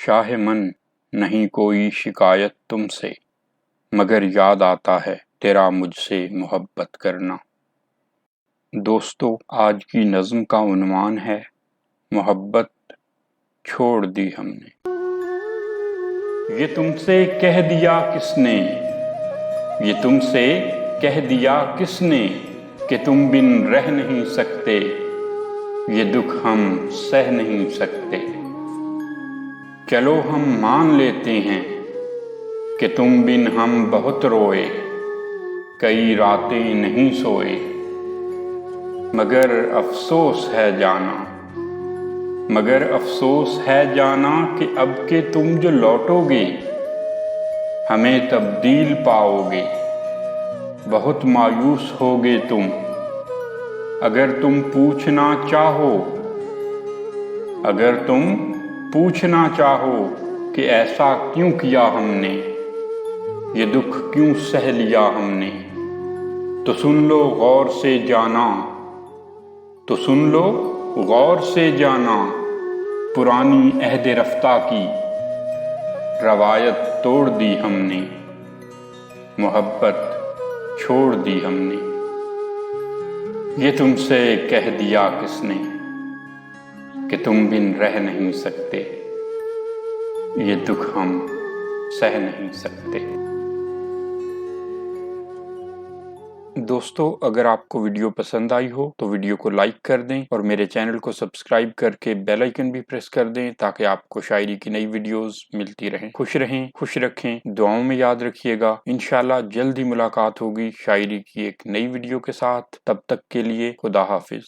चाहे मन नहीं कोई शिकायत तुमसे, मगर याद आता है तेरा मुझसे मोहब्बत करना। दोस्तों, आज की नज़्म का उन्वान है मोहब्बत छोड़ दी हमने। ये तुमसे कह दिया किसने, ये तुमसे कह दिया किसने कि तुम बिन रह नहीं सकते, ये दुख हम सह नहीं सकते। चलो हम मान लेते हैं कि तुम बिन हम बहुत रोए, कई रातें नहीं सोए, मगर अफसोस है जाना, मगर अफसोस है जाना कि अब के तुम जो लौटोगे हमें तब्दील पाओगे। बहुत मायूस होगे तुम अगर तुम पूछना चाहो, अगर तुम पूछना चाहो कि ऐसा क्यों किया हमने, ये दुख क्यों सह लिया हमने। तो सुन लो गौर से जाना, तो सुन लो गौर से जाना, पुरानी अहद रफ्ता की रवायत तोड़ दी हमने, मोहब्बत छोड़ दी हमने। ये तुमसे कह दिया किसने कि तुम बिन रह नहीं सकते, ये दुख हम सह नहीं सकते। दोस्तों, अगर आपको वीडियो पसंद आई हो तो वीडियो को लाइक कर दें और मेरे चैनल को सब्सक्राइब करके बेल आइकन भी प्रेस कर दें ताकि आपको शायरी की नई वीडियोस मिलती रहें। खुश रखें, दुआओं में याद रखिएगा। इंशाल्लाह जल्द ही मुलाकात होगी शायरी की एक नई वीडियो के साथ। तब तक के लिए खुदा हाफिज।